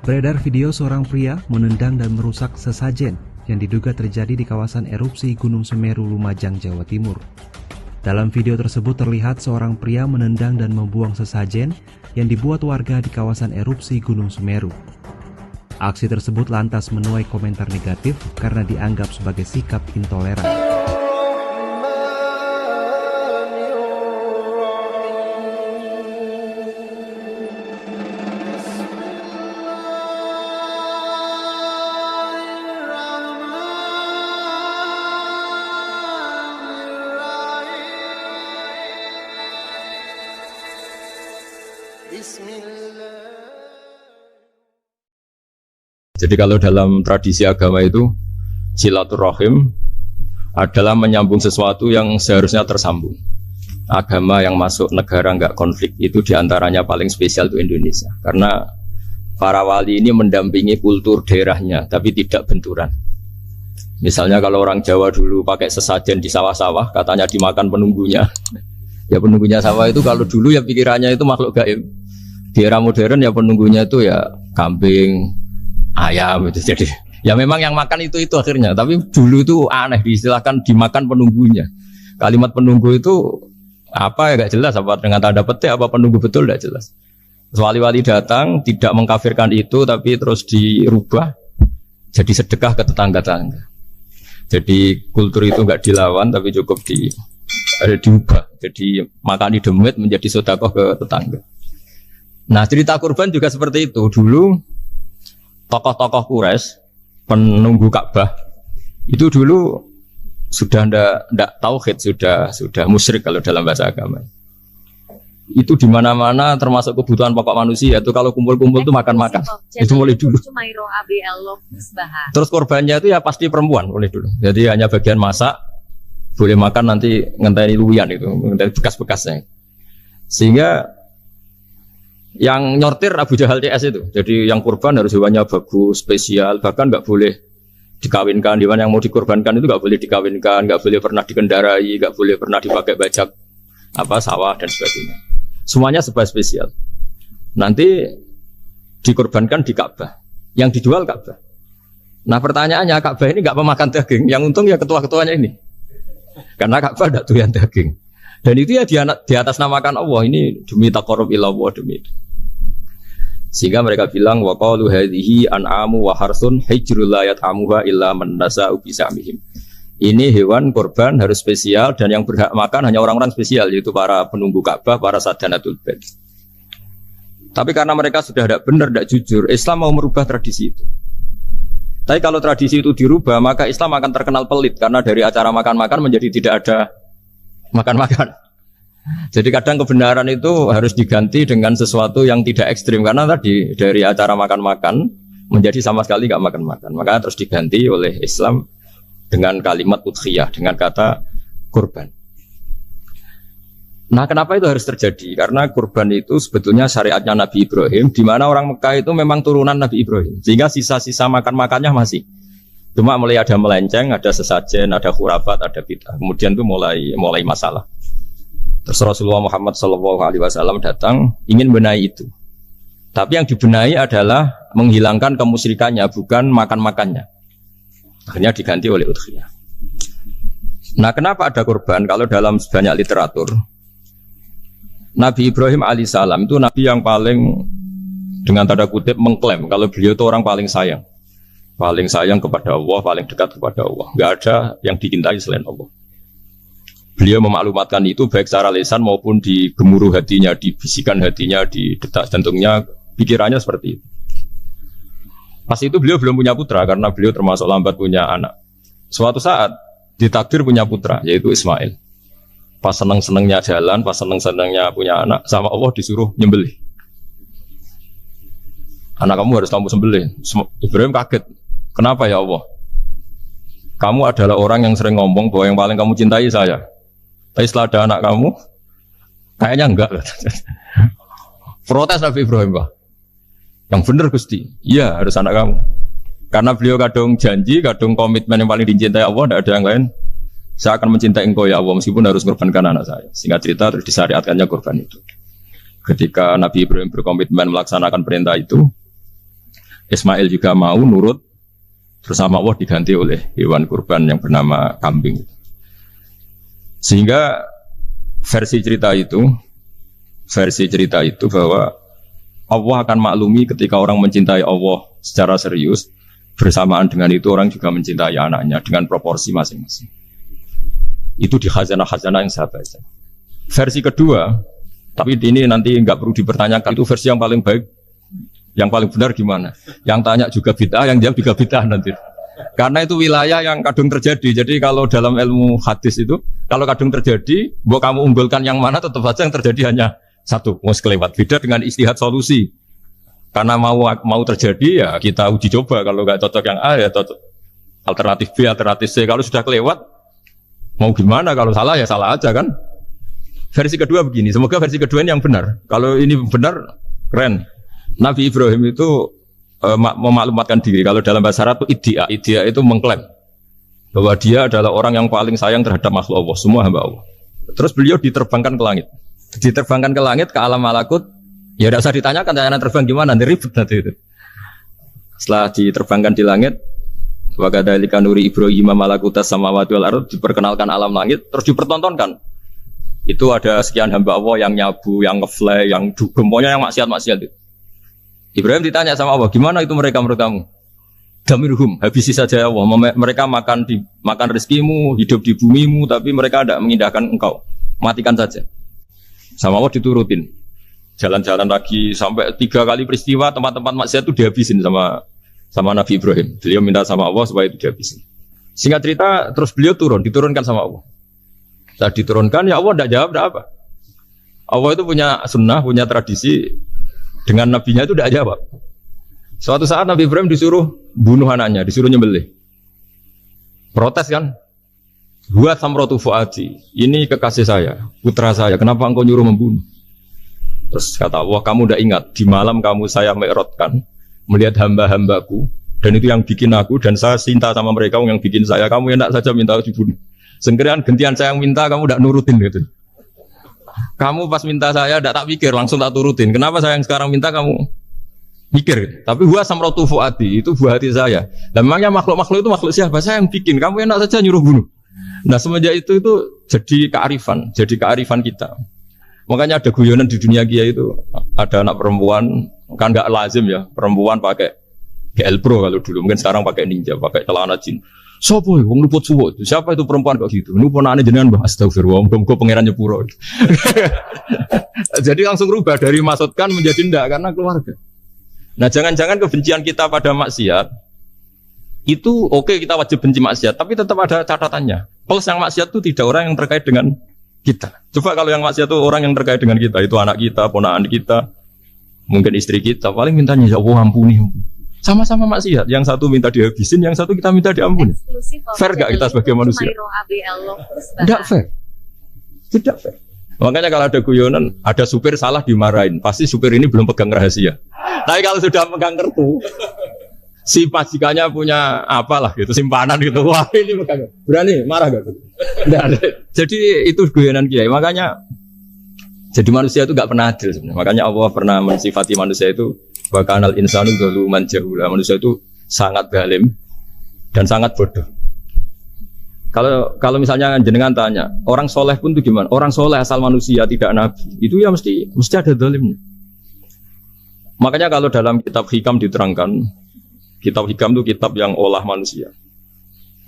Beredar video seorang pria menendang dan merusak sesajen yang diduga terjadi di kawasan erupsi Gunung Semeru, Lumajang, Jawa Timur. Dalam video tersebut terlihat seorang pria menendang dan membuang sesajen yang dibuat warga di kawasan erupsi Gunung Semeru. Aksi tersebut lantas menuai komentar negatif karena dianggap sebagai sikap intoleran. Jadi kalau dalam tradisi agama itu silaturahim adalah menyambung sesuatu yang seharusnya tersambung. Agama yang masuk negara nggak konflik itu diantaranya paling spesial untuk Indonesia. Karena para wali ini mendampingi kultur daerahnya tapi tidak benturan. Misalnya kalau orang Jawa dulu pakai sesajen di sawah-sawah katanya dimakan penunggunya. Ya penunggunya sawah itu kalau dulu ya pikirannya itu makhluk gaib. Di era modern ya penunggunya itu ya kambing, ayam itu. Jadi ya memang yang makan itu akhirnya. Tapi dulu itu aneh diistilahkan dimakan penunggunya. Kalimat penunggu itu apa ya gak jelas, apa dengan tanda petik apa penunggu betul gak jelas. Wali-wali datang tidak mengkafirkan itu tapi terus dirubah jadi sedekah ke tetangga-tetangga. Jadi kultur itu gak dilawan tapi cukup diubah. Jadi makan di demit menjadi sedekah ke tetangga. Nah cerita kurban juga seperti itu. Dulu tokoh-tokoh Quraisy penunggu Ka'bah itu dulu sudah ndak tauhid, sudah musyrik kalau dalam bahasa agama. Itu di mana-mana termasuk kebutuhan pokok manusia itu kalau kumpul-kumpul itu makan-makan. Itu mulai dulu. Terus korbannya itu ya pasti perempuan mulai dulu. Jadi hanya bagian masak, boleh makan nanti ngenteni luwian itu, ngenteni bekas-bekasnya. Sehingga yang nyortir Abu Jahal CS itu. Jadi yang kurban harus hewannya bagus, spesial, bahkan nggak boleh dikawinkan. Hewan yang mau dikorbankan itu nggak boleh dikawinkan, nggak boleh pernah dikendarai, nggak boleh pernah dipakai bajak sawah dan sebagainya. Semuanya serba spesial. Nanti dikorbankan di Ka'bah, yang dijual Ka'bah. Nah pertanyaannya Ka'bah ini nggak memakan daging, yang untung ya ketua-ketuanya ini, karena Ka'bah tidak doyan daging. Dan itu ya di atas namakan Allah, ini demi taqarrub ila Allah, demi itu. Sehingga mereka bilang wa qalu hadhihi an'amu wa harsun hijrul la yat'amuha illa man nasa'u bisamihim. Ini hewan korban harus spesial dan yang berhak makan hanya orang-orang spesial, yaitu para penunggu Ka'bah, para sadanatul bait. Tapi karena mereka sudah tidak benar, tidak jujur, Islam mau merubah tradisi itu. Tapi kalau tradisi itu dirubah, maka Islam akan terkenal pelit karena dari acara makan-makan menjadi tidak ada makan-makan. Jadi kadang kebenaran itu harus diganti dengan sesuatu yang tidak ekstrim karena tadi dari acara makan-makan menjadi sama sekali nggak makan-makan. Maka terus diganti oleh Islam dengan kalimat udhiyah, dengan kata kurban. Nah, kenapa itu harus terjadi? Karena kurban itu sebetulnya syariatnya Nabi Ibrahim, di mana orang Mekah itu memang turunan Nabi Ibrahim, sehingga sisa-sisa makan-makannya masih. Cuma mulai ada melenceng, ada sesajen, ada khurafat, ada bid'ah. Kemudian itu mulai masalah. Terus Rasulullah Muhammad SAW datang ingin benahi itu. Tapi yang dibenahi adalah menghilangkan kemusyrikannya, bukan makan-makannya. Akhirnya diganti oleh udhiyah. Nah, kenapa ada kurban? Kalau dalam banyak literatur, Nabi Ibrahim alaihissalam itu Nabi yang paling dengan tanda kutip mengklaim kalau beliau itu orang paling sayang. Paling sayang kepada Allah, paling dekat kepada Allah. Nggak ada yang dicintai selain Allah. Beliau memaklumatkan itu baik secara lisan maupun di gemuruh hatinya, di bisikan hatinya, di detak jantungnya, pikirannya seperti itu. Pas itu beliau belum punya putra karena beliau termasuk lambat punya anak. Suatu saat ditakdir punya putra, yaitu Ismail. Pas seneng-senengnya jalan, pas seneng-senengnya punya anak, sama Allah disuruh nyembelih. Anak kamu harus kamu sembelih. Ibrahim kaget. Kenapa ya Allah? Kamu adalah orang yang sering ngomong bahwa yang paling kamu cintai saya. Tapi setelah ada anak kamu, kayaknya enggak. Protes Nabi Ibrahim, Pak. Yang benar Gusti, iya harus anak kamu. Karena beliau kadung janji, kadung komitmen yang paling dicintai Allah, tidak ada yang lain. Saya akan mencintai engkau ya Allah, meskipun harus mengorbankan anak saya. Singkat cerita, terus disyariatkannya korban itu. Ketika Nabi Ibrahim berkomitmen melaksanakan perintah itu, Ismail juga mau nurut, terus sama Allah diganti oleh hewan kurban yang bernama kambing. Sehingga versi cerita itu bahwa Allah akan maklumi ketika orang mencintai Allah secara serius, bersamaan dengan itu orang juga mencintai anaknya dengan proporsi masing-masing. Itu di khazanah-khazanah yang saya baca. Versi kedua, tapi ini nanti nggak perlu dipertanyakan, itu versi yang paling baik, yang paling benar gimana? Yang tanya juga bid'ah, yang jawab juga bid'ah nanti. Karena itu wilayah yang kadung terjadi. Jadi kalau dalam ilmu hadis itu, kalau kadung terjadi, buat kamu unggulkan yang mana, tetap saja yang terjadi hanya satu, mau kelewat. Beda dengan istihad solusi. Karena mau terjadi ya kita uji coba. Kalau nggak cocok yang A ya cocok alternatif B, alternatif C. Kalau sudah kelewat, mau gimana? Kalau salah ya salah aja kan. Versi kedua begini. Semoga versi kedua ini yang benar. Kalau ini benar, keren. Nabi Ibrahim itu memaklumatkan diri. Kalau dalam bahasa Arab itu iddia itu mengklaim bahwa dia adalah orang yang paling sayang terhadap makhluk Allah, semua hamba Allah. Terus beliau diterbangkan ke langit. Diterbangkan ke langit, ke alam malakut. Ya tidak usah ditanyakan, tanya terbang gimana, nanti ribet nanti itu. Setelah diterbangkan di langit, wa kadzalika nuri Ibrahim malakutas samawati wal ardh, diperkenalkan alam langit, terus dipertontonkan. Itu ada sekian hamba Allah yang nyabu, yang ngefly, yang dugem, pokoknya yang maksiat-maksiat itu. Ibrahim ditanya sama Allah, gimana itu mereka menurut kamu? Damirhum, habisi saja ya Allah. Mereka makan rezekimu, hidup di bumimu, tapi mereka tidak mengindahkan engkau. Matikan saja. Sama Allah diturutin. Jalan-jalan lagi sampai 3 kali peristiwa tempat-tempat maksiat itu dihabisin sama Nabi Ibrahim. Beliau minta sama Allah supaya itu dihabisin. Singkat cerita, terus beliau diturunkan sama Allah. Setelah diturunkan, ya Allah tidak jawab, tidak apa. Allah itu punya sunnah, punya tradisi. Dengan nabinya itu tidak jawab. Suatu saat Nabi Ibrahim disuruh bunuh anaknya, disuruh nyembelih. Protes kan? Buat samrotu fuadi, ini kekasih saya, putra saya, kenapa engkau nyuruh membunuh? Terus kata Allah, kamu udah ingat, di malam kamu saya mi'rajkan, melihat hamba-hambaku, dan itu yang bikin aku, dan saya cinta sama mereka yang bikin saya, kamu enak saja minta dibunuh. Sengkirian gantian saya yang minta, kamu udah nurutin gitu. Kamu pas minta saya, tidak tak pikir, langsung tak turutin. Kenapa saya yang sekarang minta kamu mikir gitu. Tapi huwa samratu fuadi, itu buah hati saya. Dan memangnya makhluk-makhluk itu makhluk siapa? Saya yang bikin, kamu enak saja nyuruh bunuh. Nah semenjak itu jadi kearifan kita. Makanya ada guyonan di dunia kiai itu, ada anak perempuan, kan nggak lazim ya, perempuan pakai GL Pro kalau dulu, mungkin sekarang pakai Ninja, pakai celana jin. Sopo ya, wong luput suwo. Siapa itu perempuan kok gitu? Ini ponakane jenengan Mbah, astagfirullah, muga-muga pangeran nyepuro. Jadi langsung rubah dari maksudkan menjadi ndak karena keluarga. Nah, jangan-jangan kebencian kita pada maksiat itu oke, kita wajib benci maksiat, tapi tetap ada catatannya. Plus yang maksiat itu tidak orang yang terkait dengan kita. Coba kalau yang maksiat itu orang yang terkait dengan kita, itu anak kita, ponakan kita, mungkin istri kita, paling mintanya ya Allah ampuni. Sama-sama maksiat, yang satu minta dihabisin, yang satu kita minta diampuni. Fair gak kita sebagai manusia? Tidak fair. Tidak fair. Makanya kalau ada guyonan, ada supir salah dimarahin, pasti supir ini belum pegang rahasia. Tapi kalau sudah pegang kartu, si majikannya punya apalah gitu, simpanan gitu, wah ini pegang. Berani marah gak? Tidak ada. Jadi itu guyonan kiai. Makanya jadi manusia itu gak pernah adil sebenarnya. Makanya Allah pernah mensifati manusia itu wa kanal insanu zaluman jahula. Manusia itu sangat zalim dan sangat bodoh. Kalau misalnya jenengan tanya, orang soleh pun itu gimana? Orang soleh asal manusia tidak nabi, itu ya mesti ada zalimnya. Makanya kalau dalam kitab Hikam diterangkan, kitab Hikam itu kitab yang olah manusia.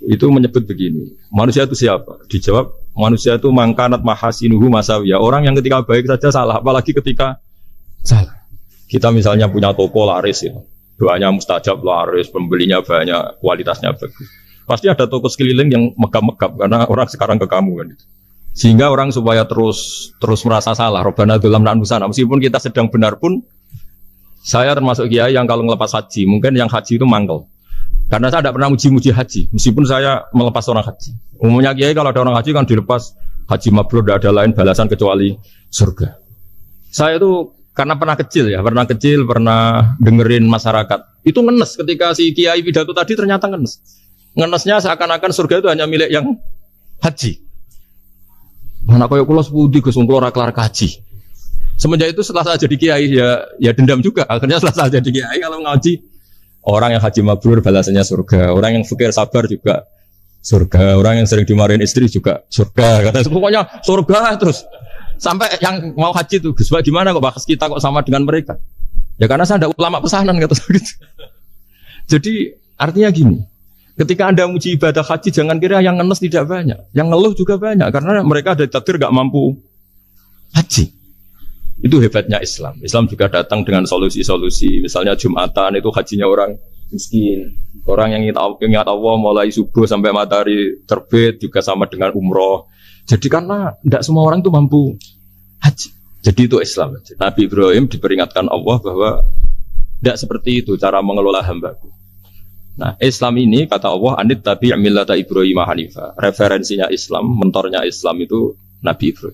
Itu menyebut begini, manusia itu siapa? Dijawab, manusia itu mangkanat mahasinuhu masawiyah. Orang yang ketika baik saja salah, apalagi ketika salah. Kita misalnya punya toko laris ya, doanya mustajab laris, pembelinya banyak, kualitasnya bagus. Pasti ada toko sekeliling yang megap-megap karena orang sekarang ke kamu kan. Sehingga orang supaya terus merasa salah. Robbana dzalamna anfusana. Meskipun kita sedang benar pun, saya termasuk kiai yang kalau ngelepas haji, mungkin yang haji itu mangkel. Karena saya tidak pernah muji-muji haji, meskipun saya melepas orang haji. Umumnya kiai kalau ada orang haji kan dilepas haji mabrur, tidak ada lain balasan kecuali surga. Saya itu karena pernah kecil, pernah dengerin masyarakat. Itu ngenes ketika si kiai pidato tadi ternyata ngenes. Ngenesnya seakan-akan surga itu hanya milik yang haji. Anak koyo kula sepudi Gus wong kula ora kelar kaji. Semenjak itu setelah saya jadi kiai ya dendam juga. Akhirnya setelah saya jadi kiai kalau ngaji Orang yang haji mabrur balasannya surga. Orang yang fakir sabar juga surga. Orang yang sering dimarahin istri juga surga. Kata pokoknya surga terus. Sampai yang mau haji itu, Gus, gimana kok bahas kita kok sama dengan mereka? Ya karena saya ada ulama pesanan kata gitu. Jadi artinya gini, ketika Anda muji ibadah haji, jangan kira yang ngenes tidak banyak, yang ngeluh juga banyak, karena mereka ada takdir gak mampu haji. Itu hebatnya Islam. Islam juga datang dengan solusi-solusi. Misalnya Jumatan itu hajinya orang miskin, orang yang ingat Allah mulai subuh sampai matahari terbit juga sama dengan umroh. Jadi karena tidak semua orang itu mampu haji. Jadi itu Islam. Nabi Ibrahim diperingatkan Allah bahwa tidak seperti itu cara mengelola hambaku. Nah, Islam ini kata Allah, anit tabi' millata Ibrahim hanifa. Referensinya Islam, mentornya Islam itu Nabi Ibrahim.